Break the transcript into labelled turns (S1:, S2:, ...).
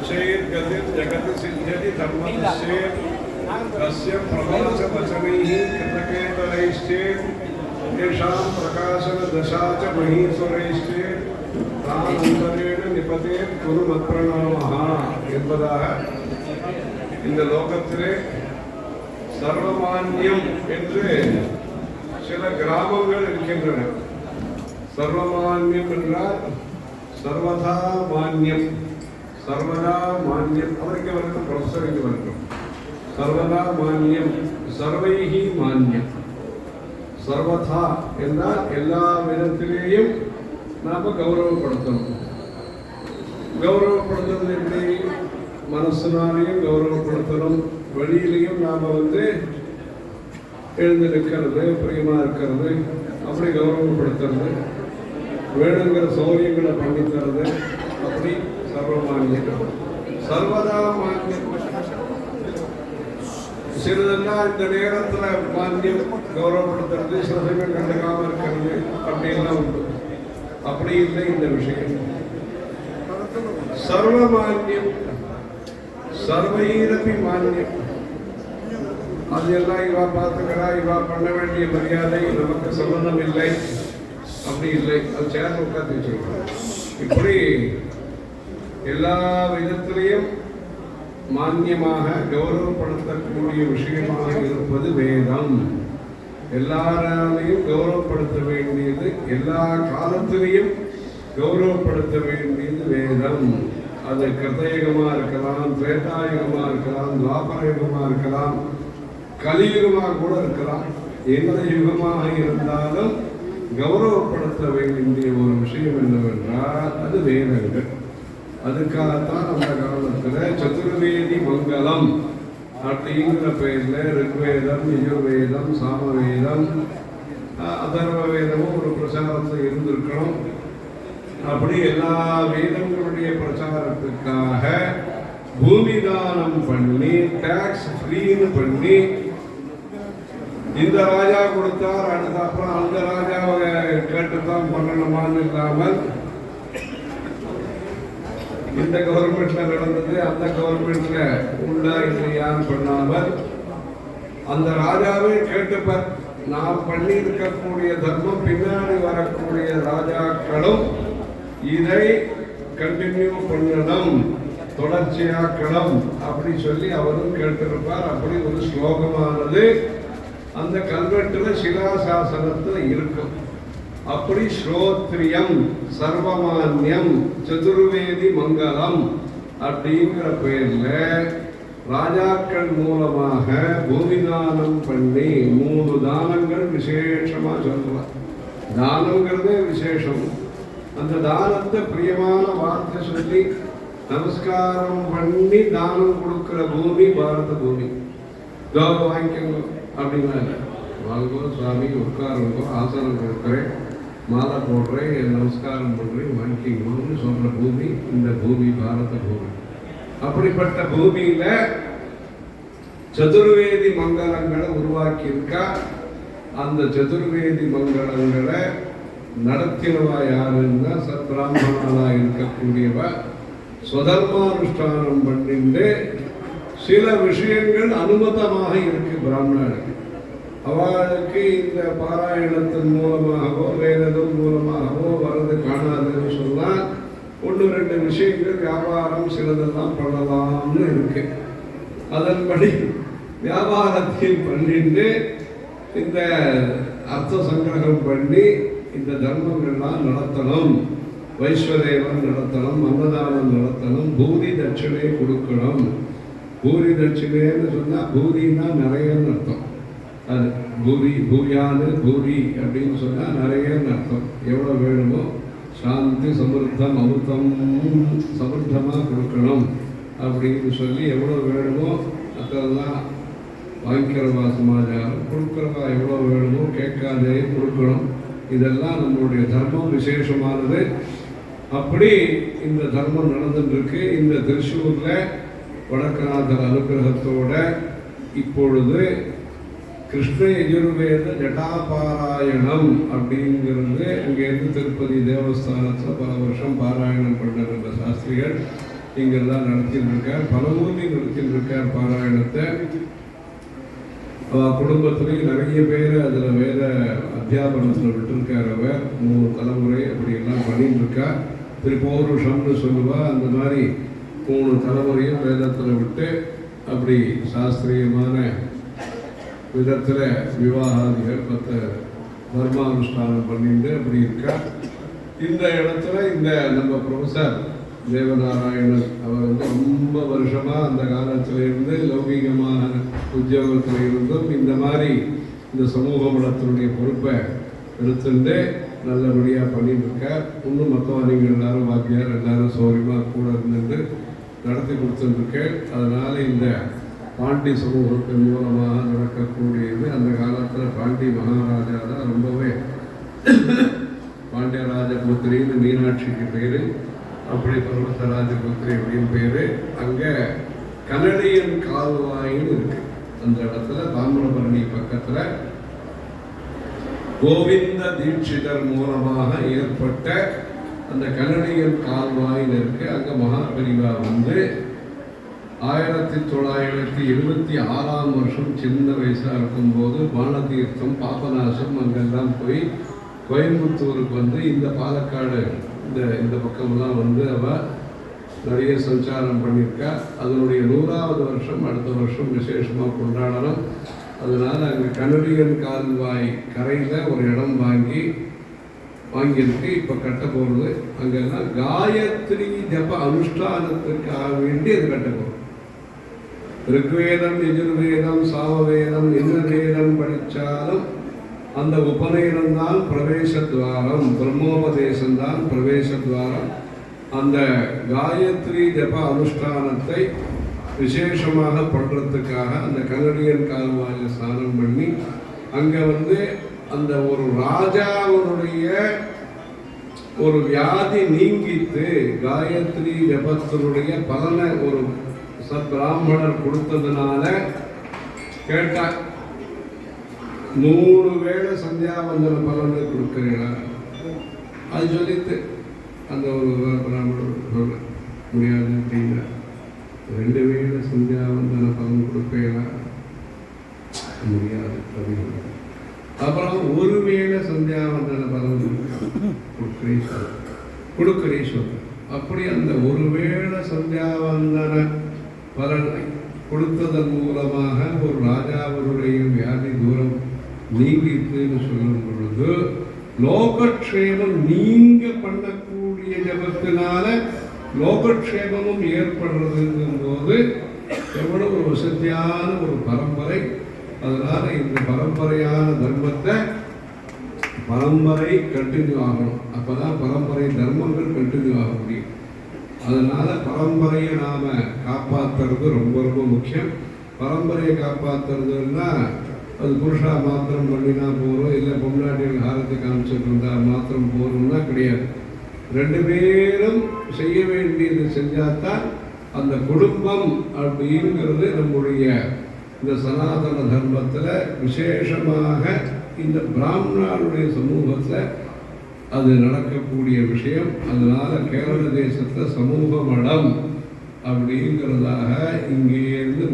S1: जगत सिद्ध्यति धर्मनिश्चेत् तस्य प्रभासवचनैः कृतकेतनैश्चेत् येषां प्रकाशनदशा च महीश्वरैश्चेत् तानन्तरेण निपतेत् कुरु मत्प्रणामः என்பதாக இந்த லோகத்திலே சர்வமான்யம் என்று சில கிராமங்கள் இருக்கின்றன. சர்வமான்யம் என்றால் சர்வதா மான்யம், சர்வதா மான்யம். அவருக்கு வரட்டும், ப்ரொஃபஸருக்கு வரட்டும். சர்வதா மான்யம், சர்வைஹி மான்யம். சர்வதா என்றால் எல்லா விதத்திலேயும் நாம கௌரவப்படுத்தணும். கௌரவப்படுத்துறது எப்படி? மனசுனாலையும் கௌரவப்படுத்தணும், வெளியிலையும் நாம எழுந்து நிற்கிறது, பிரியமா இருக்கிறது, அப்படி கௌரவப்படுத்துறது, வேணுங்கிற சௌரியங்களை பண்ணித்தரது, அப்படி சர்வமான்யம். சர்வதா மான்யம். சிலதெல்லாம் இந்த நேரத்துல மான்யம் கௌரவப்படுத்துறது, சில சமயம் கண்டுக்காம இருக்கிறது, அப்படியெல்லாம் உண்டு. அப்படி இல்லை இந்த விஷயம். சர்வமான்யம், சர்வைரபி மான்யம். அது எல்லாம் இவா பார்த்துக்கிறா, இவா பண்ண வேண்டிய மரியாதை நமக்கு சம்பந்தம் இல்லை, அப்படி இல்லை. அது சேர்ந்து உட்காந்து வச்சிருக்கோம். இப்படி எல்லா விதத்திலையும் மான்யமாக கௌரவப்படுத்தக்கூடிய விஷயமாக இருப்பது வேதம். எல்லாராலையும் கௌரவப்படுத்த வேண்டியது, எல்லா காலத்திலையும் கௌரவப்படுத்த வேண்டியது வேதம். அது கிருதயுகமா இருக்கலாம், திரேதாயுகமா இருக்கலாம், துவாபரயுகமா இருக்கலாம், கலியுகமாக கூட இருக்கலாம். எந்த யுகமாக இருந்தாலும் கௌரவப்படுத்த வேண்டிய ஒரு விஷயம் என்னவென்றால் அது வேதங்கள். அதுக்காகத்தான் அந்த காலத்தில் சதுர்வேதி மங்கலம் அப்படிங்கிற பெயர்ல ரிக்வேதம், யஜுர்வேதம், சாமவேதம், அதர்வ வேதமும் ஒரு பிரச்சாரத்தில் இருந்திருக்கணும். அப்படி எல்லா வேதங்களுடைய பிரச்சாரத்துக்காக பூமி தானம் பண்ணி, டாக்ஸ் ஃப்ரீன்னு பண்ணி, இந்த ராஜா கொடுத்தார், அப்புறம் அந்த ராஜாவை கேட்டுத்தான் பண்ணணுமான்னு இல்லாமல், இந்த கவர்மெண்ட்ல நடந்தது அந்த கவர்மெண்ட்ல உள்ள இல்லையான்னு பண்ணாமல், அந்த ராஜாவே கேட்டுப்பார். நான் பண்ணி இருக்கக்கூடிய தர்மம் பின்னாடி வரக்கூடிய ராஜாக்களும் இதை கண்டினியூ பண்ணணும், தொடர்ச்சியாக்கணும் அப்படி சொல்லி அவரும் கேட்டிருப்பார். அப்படி ஒரு ஸ்லோகமானது அந்த கல்வெட்டுல சிலாசாசனத்துல இருக்கும். அப்படி ஸ்ரோத்ரியம், சர்வமான்யம், சதுர்வேதி மங்கலம் அப்படிங்கிற பெயர்ல ராஜாக்கள் மூலமாக பூமி தானம் பண்ணி 3 தானங்கள் விசேஷமா சொல்லலாம். தானங்கிறதே விசேஷம். அந்த தானத்தை பிரியமான வார்த்தை சொல்லி நமஸ்காரம் பண்ணி தானம் கொடுக்கிற பூமி பாரத பூமி. வாங்கிக்கோங்க அப்படின்னா வாங்கோ சுவாமி, உட்காருங்கோ, ஆசனம் கொடுக்குறேன், மாலை போடுறேன், நமஸ்காரம் பண்ணுறேன், வாங்கிக்கோன்னு சொல்ற பூமி இந்த பூமி பாரத பூமி. அப்படிப்பட்ட பூமியில சதுர்வேதி மங்களங்களை உருவாக்கி இருக்கா. அந்த சதுர்வேதி மங்களங்களை நடத்தினவா யாருன்னா சத்பிராமணா இருக்கக்கூடியவ. ஸ்வதர்மானுஷ்டானம் பண்ணிட்டு சில விஷயங்கள் அனுமதமாக இருக்கு பிராமணர்களுக்கு. அவளுக்கு இந்த பாராயணத்தின் மூலமாகவோ வேதத்தின் மூலமாகவோ வரது காணாதுன்னு சொன்னால் 1-2 விஷயங்கள் வியாபாரம் சிலதெல்லாம் பண்ணலாம்னு இருக்கு. அதன்படி வியாபாரத்தையும் பண்ணிட்டு இந்த அர்த்த சங்கிரகம் பண்ணி இந்த தர்மங்கள்லாம் நடத்தணும். வைஸ்வதேவன் நடத்தணும், அன்னதானம் நடத்தணும், பூரி தட்சிணை கொடுக்கணும். பூரி தட்சிணைன்னு சொன்னால் பூரின்னா நிறையன்னு அர்த்தம். அது பூரி, பூயானு பூரி அப்படின்னு சொன்னால் நிறையன்னு அர்த்தம். எவ்வளோ வேணுமோ சாந்தி, சமிருத்தம், அமிர்தம் சமிருத்தமாக கொடுக்கணும் அப்படின்னு சொல்லி எவ்வளோ வேணுமோ அதெல்லாம் வாங்கிக்கிறவா சமாச்சாரம், கொடுக்குறவா எவ்வளோ வேணுமோ கேட்காதே கொடுக்கணும். இதெல்லாம் நம்மளுடைய தர்மம் விசேஷமானது. அப்படி இந்த தர்மம் நடந்துருக்கு. இந்த திருச்சூரில் வடக்கநாதர் அனுகிரகத்தோட இப்பொழுது கிருஷ்ண யஜுர்வேத ஜட்டாபாராயணம் அப்படிங்கிறது இங்கேருந்து திருப்பதி தேவஸ்தானத்தில் பல வருஷம் பாராயணம் பண்ணுற சாஸ்திரிகள் இங்கெல்லாம் நடத்திட்டு இருக்கார். பல ஊர்லையும் நடத்திட்டு இருக்கார் பாராயணத்தை. குடும்பத்துலேயும் நிறைய பேர் அதில் வேத அத்தியாபனத்தில் விட்டுருக்கார். அவர் 3 தலைமுறை அப்படி எல்லாம் பண்ணிட்டு இருக்கார். திரிபௌருஷம்னு சொல்லுவா. அந்த மாதிரி 3 தலைமுறையும் வேதத்தில் விட்டு அப்படி சாஸ்திரியமான விதத்தில் விவாகாதிகள் 10 தர்மானுஷ்டானம் பண்ணிட்டு அப்படி இருக்கா. இந்த இடத்துல இந்த நம்ம ப்ரொஃபஸர் தேவநாராயணன் அவர் ரொம்ப வருஷமாக அந்த காலத்திலிருந்து லௌகிகமான உத்தியோகத்தில் இருந்தும் இந்த மாதிரி இந்த சமூக மடத்தினுடைய பொறுப்பை எடுத்துட்டு நல்லபடியாக பண்ணிட்டு இருக்கார். இன்னும் மற்றவங்க நீங்கள் எல்லாரும் வாத்தியார் எல்லாரும் சௌரியமாக கூட இருந்துட்டு நடத்தி கொடுத்துருக்கேன். அதனால் இந்த பாண்டி சமூகத்தின் மூலமாக நடக்கக்கூடியது அந்த காலத்தில் பாண்டி மகாராஜா தான் ரொம்பவே பாண்டியராஜபுத்திரின்னு மீனாட்சிக்கு பேர், அப்படி பர்வதராஜபுத்திரி அப்படின்னு பேர். அங்கே கனடியன் கால்வாயின்னு இருக்கு. அந்த இடத்துல தாமிரபரணி பக்கத்தில் கோவிந்த தீட்சிதர் மூலமாக ஏற்பட்ட அந்த கனடியன் கால்வாயில் இருக்கு. அங்கே மகாபெரிவா 1976ஆம் வருஷம் சின்ன வயசாக இருக்கும்போது பானதீர்த்தம் பாபநாசம் அங்கெல்லாம் போய் கோயம்புத்தூருக்கு இந்த பாலக்காடு இந்த பக்கமெல்லாம் அவ நிறைய சஞ்சாரம் பண்ணியிருக்கா. அதனுடைய 100வது வருஷம் அடுத்த வருஷம் விசேஷமாக கொண்டாடணும். அதனால் அங்கே கனடியன் கால்வாய் கரையில் ஒரு இடம் வாங்கியிருக்கு. இப்போ கட்ட போகிறது. அங்கெல்லாம் காயத்ரி ஜப அனுஷ்டானத்திற்காக வேண்டி அது கட்ட போகிறோம். ரிக்வேதம் யஜுர்வேதம் சாமவேதம் என்ன வேதம் படித்தாலும் அந்த உபநயனம் தான் பிரவேசத்வாரம், பிரம்மோபதேசம் தான் பிரவேசத்வாரம். அந்த காயத்ரி ஜப அனுஷ்டானத்தை விசேஷமாக பண்ணுறதுக்காக அந்த கனடியன் கால்வாயில் ஸ்நானம் பண்ணி அங்கே அந்த ஒரு ராஜாவுடைய ஒரு வியாதி நீங்கித்து காயத்ரி ஜபத்தினுடைய பலனை ஒரு சத்பிராமணர் கொடுத்ததுனால கேட்டார், 3 வேளை சந்தியாவந்தன பலனை கொடுக்குறீங்களா? அது சொல்லிட்டு அந்த ஒரு பிராமணர் சொல்ல முடியாது அப்படின்னா 2 வேளை சந்தியாவந்தன பலன் கொடுப்பீங்களா? முடியாது அப்படின்னு. அப்புறம் 1 வேளை சந்தியாவந்தன பலன் கொடுக்குறே சொல்ற. அப்படி அந்த 1 வேளை சந்தியாவந்தன பலனை கொடுத்ததன் மூலமாக ஒரு ராஜாவருடைய வியாதி தூரம் நீங்கிட்டுன்னு சொல்லும் பொழுது லோகக்ஷேமம் நீங்க பண்ணக்கூடிய ஜபத்தினால லோகக்ஷேமமும் ஏற்படுறதுங்கும் போது எவ்வளவு ஒரு வசதியான ஒரு பரம்பரை. அதனால இந்த பரம்பரையான தர்மத்தை பரம்பரை கண்டினியூ ஆகணும். அப்பதான் பரம்பரை தர்மங்கள் கண்டினியூ ஆக முடியும். அதனால பரம்பரையை நாம காப்பாற்றுறது ரொம்ப ரொம்ப முக்கியம். பரம்பரையை காப்பாற்றுறதுன்னா அது புருஷா மாத்திரம் பண்ணினா போகிறோம், இல்லை பொம்நாட்டிகள் ஆரத்தி காமிச்சிட்டு இருந்தா மாத்திரம் போகிறோம்னா கிடையாது. 2 பேரும் செய்ய வேண்டியது செஞ்சாதான் அந்த குடும்பம் அப்படிங்கிறது நம்முடைய இந்த சனாதன தர்மத்தில் விசேஷமாக இந்த பிராமணருடைய சமூகத்தில் அது நடக்கக்கூடிய விஷயம். அதனால கேரள தேசத்தில் சமூக மடம் அப்படிங்கிறதாக இங்கேருந்து